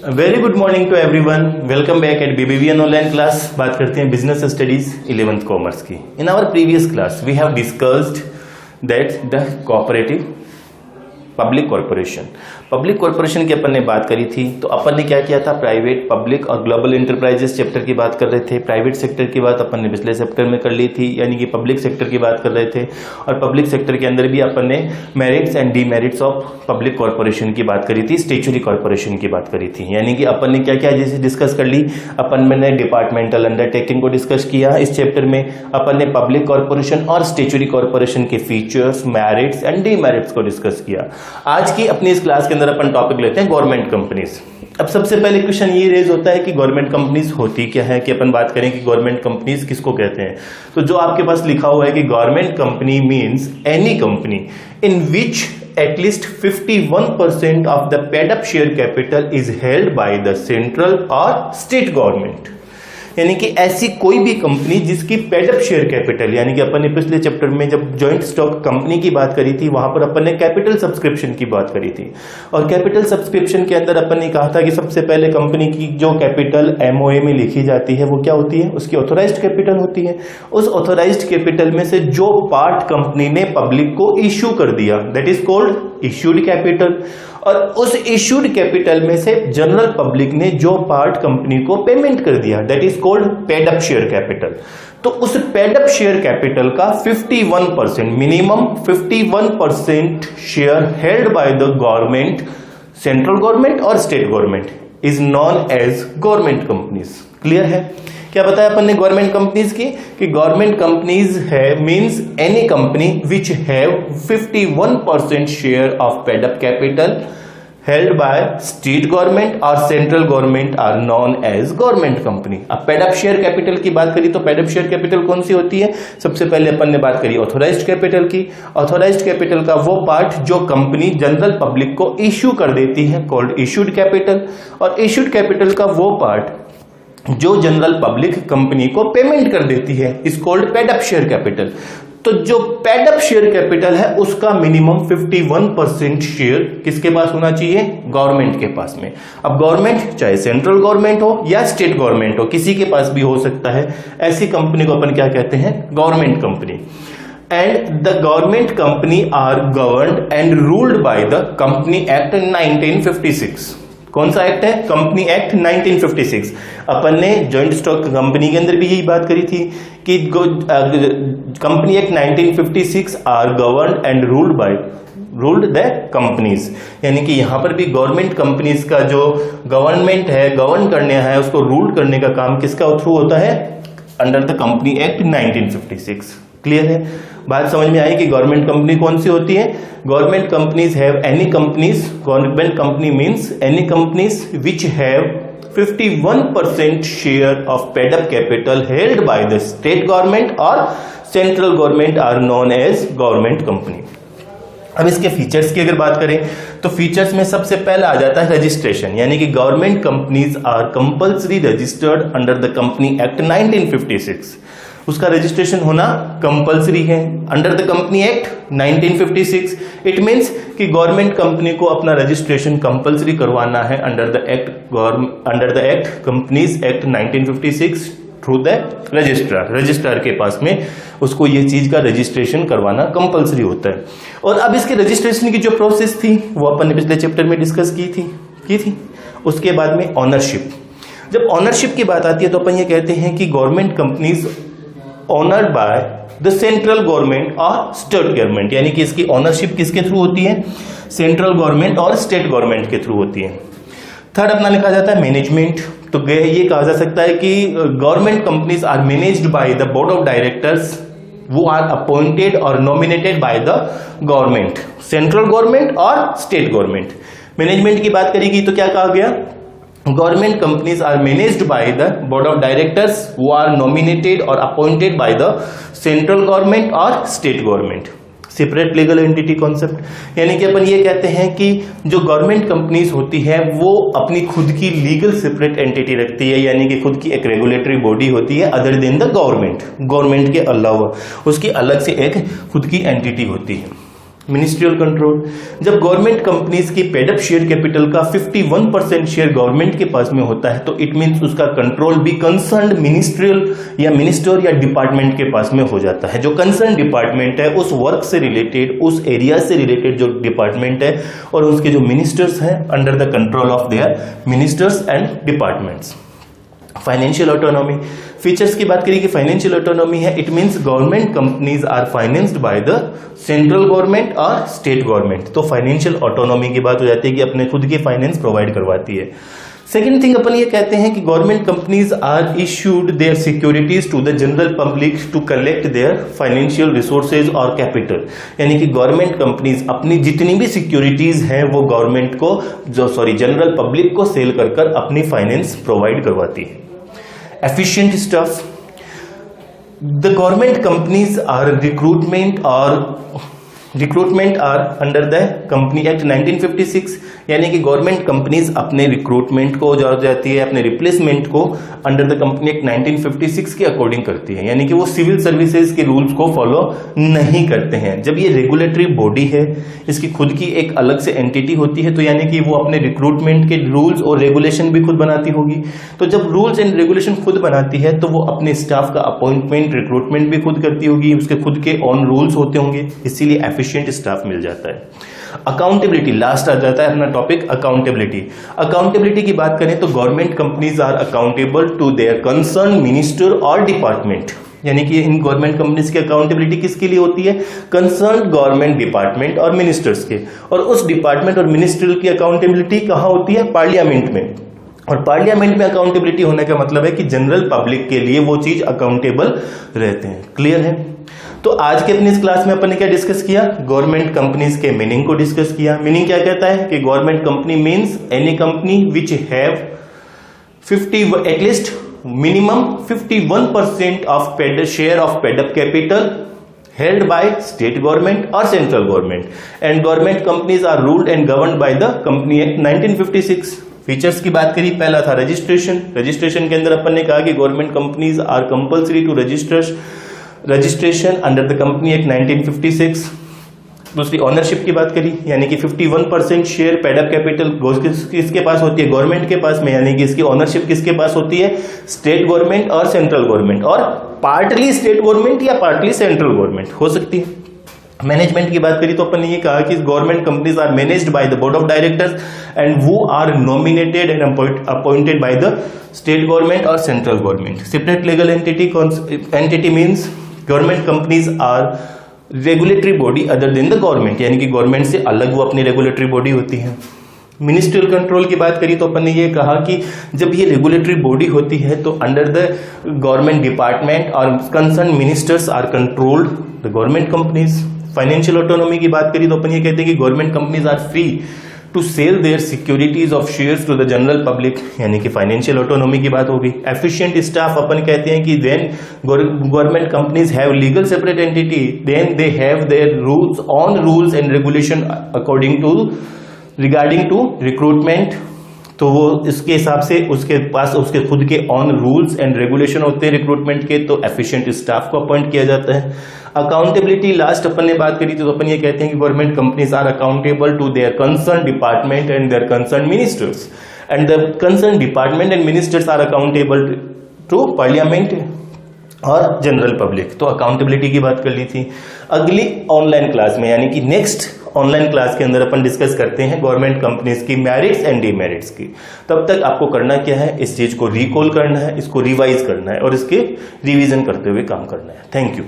Very good morning to everyone. Welcome back at BBVN online class. बात करते हैं business studies 11th commerce की। In our previous class we have discussed that the cooperative public corporation की अपन ने बात करी थी। तो अपन ने क्या किया था, प्राइवेट, पब्लिक और ग्लोबल एंटरप्राइजेस चैप्टर की बात कर रहे थे। प्राइवेट सेक्टर की बात अपन ने पिछले चैप्टर में कर ली थी, यानी कि पब्लिक सेक्टर की बात कर रहे थे। और पब्लिक सेक्टर के अंदर भी अपन ने merits and demerits of public corporation की बात करी थी, स्टैट्यूटरी कॉरपोरेशन की बात करी थी। यानी कि अपन ने क्या क्या जैसे डिस्कस कर ली, अपन ने डिपार्टमेंटल अंडरटेकिंग को डिस्कस किया इस चैप्टर में। अपन ने पब्लिक कॉरपोरेशन और स्टैट्यूटरी कॉरपोरेशन के फीचर्स, मेरिट्स एंड डीमेरिट्स को डिस्कस किया। आज की अपनी इस क्लास के अंदर अपन टॉपिक लेते हैं गवर्नमेंट कंपनीज। अब सबसे पहले क्वेश्चन ये रेज होता है कि गवर्नमेंट कंपनीज होती क्या है, कि अपन बात करें कि गवर्नमेंट कंपनीज किसको कहते हैं। तो जो आपके पास लिखा हुआ है कि government company means any company in which at least 51% of the paid up share capital is held by the central or state government। यानी कि ऐसी कोई भी कंपनी जिसकी पेड अप शेयर कैपिटल, यानी कि अपन ने पिछले चैप्टर में जब जॉइंट स्टॉक कंपनी की बात करी थी वहां पर अपन ने कैपिटल सब्सक्रिप्शन की बात करी थी। और कैपिटल सब्सक्रिप्शन के अंदर अपन ने कहा था कि सबसे पहले कंपनी की जो कैपिटल MOA में लिखी जाती है वो क्या होती है, उसकी ऑथोराइज्ड कैपिटल होती है। उस ऑथोराइज्ड कैपिटल में से जो पार्ट कंपनी ने पब्लिक को इश्यू कर दिया that is called issued capital. और उस इश्यूड कैपिटल में से जनरल पब्लिक ने जो पार्ट कंपनी को पेमेंट कर दिया that is called paid up share capital. तो उस पेड अप शेयर कैपिटल का 51% minimum 51% share held by the government, central government और state government is known as government companies. Clear है? क्या बताया अपन ने गवर्नमेंट कंपनीज की कि गवर्नमेंट कंपनीज है means any company which have 51% share of paid up capital held by state government और central government are known as government company. अब पेड अप शेयर कैपिटल की बात करी तो पेड अप शेयर कैपिटल कौन सी होती है? सबसे पहले अपन ने बात करी ऑथोराइज्ड कैपिटल की। ऑथोराइज्ड कैपिटल का वो पार्ट जो कंपनी जनरल पब्लिक को इश्यू कर देती है कॉल्ड इश्यूड कैपिटल। और इश्यूड कैपिटल का वो पार्ट जो जनरल पब्लिक कंपनी को पेमेंट कर देती है is called paid up share capital. तो जो पेड अप शेयर कैपिटल है उसका मिनिमम 51% शेयर किसके पास होना चाहिए? गवर्नमेंट के पास में। अब गवर्नमेंट चाहे सेंट्रल गवर्नमेंट हो या स्टेट गवर्नमेंट हो, किसी के पास भी हो सकता है। ऐसी कंपनी को अपन क्या कहते हैं? Government company. And the government company are governed and ruled by the company act 1956। कौन सा एक्ट है? Company act 1956। अपन ने जॉइंट स्टॉक कंपनी के अंदर भी यही बात करी थी कि company act 1956 are governed and ruled the companies. यानी कि यहां पर भी गवर्नमेंट कंपनीज का जो गवर्नमेंट है, गवर्न करने है, उसको रूल करने का काम किसका थ्रू होता है? Under the company act 1956। Clear है? बात समझ में आई कि गवर्नमेंट कंपनी कौन सी होती है? Government companies have any companies, government company means any companies which have 51% share of paid up capital held by the state government और central government are known as government company. अब इसके features की अगर बात करें तो फीचर्स में सबसे पहला आ जाता है रजिस्ट्रेशन। यानी कि government companies are compulsory registered under the company act 1956। उसका रजिस्ट्रेशन होना कंपल्सरी है under the company act 1956। It means कि गवर्नमेंट कंपनी को अपना रजिस्ट्रेशन कंपल्सरी करवाना है under the act companies act 1956 through the registrar के पास में उसको ये चीज का रजिस्ट्रेशन करवाना कंपल्सरी होता है। और अब इसके रजिस्ट्रेशन की जो प्रोसेस थी वो अपन ने पिछले चैप्टर में डिस्कस की थी। उसके बाद में ऑनरशिप। जब ऑनरशिप की बात आती है तो अपन ये कहते हैं कि government companies honoured bye the central government और स्टेट गवर्नमेंट। यानी कि इसकी ऑनरशिप किसके थ्रू होती है? सेंट्रल गवर्नमेंट और स्टेट गवर्नमेंट के थ्रू होती है। थर्ड अपना लिखा जाता है मैनेजमेंट। तो ये कहा जा सकता है कि government companies are managed by the board of directors वो आर अपॉइंटेड और nominated by the government, central government और स्टेट गवर्नमेंट। मैनेजमेंट की बात करेगी तो क्या कहा गया? Government companies are managed by the board of directors who are nominated or appointed by the central government or state government। Separate legal entity concept. यानी कि अपन ये कहते हैं कि जो गवर्नमेंट कंपनीज होती है वो अपनी खुद की लीगल सेपरेट एंटिटी रखती है, यानी कि खुद की एक रेगुलेटरी बॉडी होती है अदर देन द गवर्नमेंट के अलावा उसकी अलग से एक खुद की एंटिटी होती है। मिनिस्ट्रियल कंट्रोल, जब गवर्नमेंट कंपनीज की पेडअप शेयर कैपिटल का 51% शेयर गवर्नमेंट के पास में होता है तो इट मींस उसका कंट्रोल भी कंसर्न मिनिस्ट्रियल या मिनिस्टर या डिपार्टमेंट के पास में हो जाता है। जो कंसर्न डिपार्टमेंट है उस वर्क से रिलेटेड, उस एरिया से रिलेटेड जो डिपार्टमेंट है और उसके जो मिनिस्टर्स हैं under the control of their ministers and departments. Financial autonomy, features की बात करिए कि फाइनेंशियल ऑटोनॉमी है, it means government companies are financed by the central government और स्टेट गवर्नमेंट। तो फाइनेंशियल ऑटोनॉमी की बात हो जाती है कि अपने खुद की फाइनेंस प्रोवाइड करवाती है। सेकेंड थिंग अपन ये कहते हैं कि government companies are issued their securities to the general public to collect their financial resources और कैपिटल, यानी कि गवर्नमेंट कंपनीज अपनी जितनी भी सिक्योरिटीज हैं वो गवर्नमेंट को जनरल पब्लिक को सेल कर अपनी फाइनेंस प्रोवाइड करवाती है। Efficient stuff. The government companies are recruitment are under the Company Act 1956, यानी कि गवर्नमेंट कंपनीज अपने रिक्रूटमेंट को जो जाती है अपने रिप्लेसमेंट को अंडर द कंपनी एक्ट 1956 के अकॉर्डिंग करती है, यानी कि वो सिविल सर्विसेज के रूल्स को फॉलो नहीं करते हैं। जब ये रेगुलेटरी बॉडी है, इसकी खुद की एक अलग से एंटिटी होती है, तो यानी कि वो अपने रिक्रूटमेंट के रूल्स और रेगुलेशन भी खुद बनाती होगी। तो जब रूल्स एंड रेगुलेशन खुद बनाती है तो वो अपने स्टाफ का अपॉइंटमेंट, रिक्रूटमेंट भी खुद करती होगी, उसके खुद के ऑन रूल्स होते होंगे, इसीलिए एफिशिएंट स्टाफ मिल जाता है। अकाउंटेबिलिटी लास्ट आ जाता है अपना टॉपिक, अकाउंटेबिलिटी। अकाउंटेबिलिटी की बात करें तो government companies are accountable to their concern minister और डिपार्टमेंट, यानी कि इन गवर्नमेंट कंपनीज की अकाउंटेबिलिटी किसके लिए होती है? कंसर्न गवर्नमेंट डिपार्टमेंट और मिनिस्टर्स के। और उस डिपार्टमेंट और मिनिस्ट्रियल की अकाउंटेबिलिटी कहाँ होती है? पार्लियामेंट में। और पार्लियामेंट में अकाउंटेबिलिटी होने का मतलब है कि जनरल पब्लिक के लिए वो चीज अकाउंटेबल रहते हैं। क्लियर है? तो आज के अपनी इस क्लास में अपन ने क्या डिस्कस किया? गवर्नमेंट कंपनीज के मीनिंग को डिस्कस किया। मीनिंग क्या कहता है कि government company means any company which have 50 at least minimum 51% of share of paid up capital held by state government or central government, and government companies are ruled and governed by the Company Act 1956। Features की बात करी, पहला था registration. Registration के अंदर अपन ने कहा कि government companies are compulsory to registration under the company act 1956। दूसरी ऑनरशिप की बात करी, यानी कि 51% शेयर पेडअप कैपिटल किसके पास होती है? गवर्नमेंट के पास में, यानी कि इसकी ऑनरशिप किसके पास होती है? स्टेट गवर्नमेंट और सेंट्रल गवर्नमेंट, और पार्टली स्टेट गवर्नमेंट या पार्टली सेंट्रल गवर्नमेंट हो सकती है। मैनेजमेंट की बात करी तो अपन ने ये कहा कि government companies are managed by the board of directors and वो are nominated and appointed by the state government और central government. Separate legal entity means government companies are regulatory body other than the government, यानी कि government से अलग वो अपनी regulatory body होती है। मिनिस्ट्रियल कंट्रोल की बात करी तो अपन ने ये कहा कि जब ये रेगुलेटरी बॉडी होती है तो अंडर द गवर्नमेंट डिपार्टमेंट और concern ministers are controlled the government companies. Financial autonomy की बात करी तो अपन ये कहते हैं कि government companies are free to sell their securities of shares to the general public, यानी कि फाइनेंशियल ऑटोनॉमी की बात होगी। एफिशिएंट स्टाफ अपन कहते हैं कि then government companies have legal separate entity, then they have their rules on rules and regulation according to regarding to recruitment, तो वो इसके हिसाब से उसके पास उसके खुद के ऑन रूल्स एंड रेगुलेशन होते हैं रिक्रूटमेंट के, तो एफिशिएंट स्टाफ को अपॉइंट किया जाता है। अकाउंटेबिलिटी लास्ट अपन ने बात करी तो अपन ये कहते हैं कि government companies are accountable to their concern department and their concern ministers, and the concern department and ministers are accountable to parliament और जनरल पब्लिक। तो अकाउंटेबिलिटी की बात कर ली थी। अगली ऑनलाइन क्लास में, यानी कि नेक्स्ट ऑनलाइन क्लास के अंदर अपन डिस्कस करते हैं गवर्नमेंट कंपनीज की मेरिट्स एंड डीमेरिट्स की। तब तक आपको करना क्या है? इस चीज को रिकॉल करना है, इसको रिवाइज करना है और इसके रिवीजन करते हुए काम करना है। Thank you.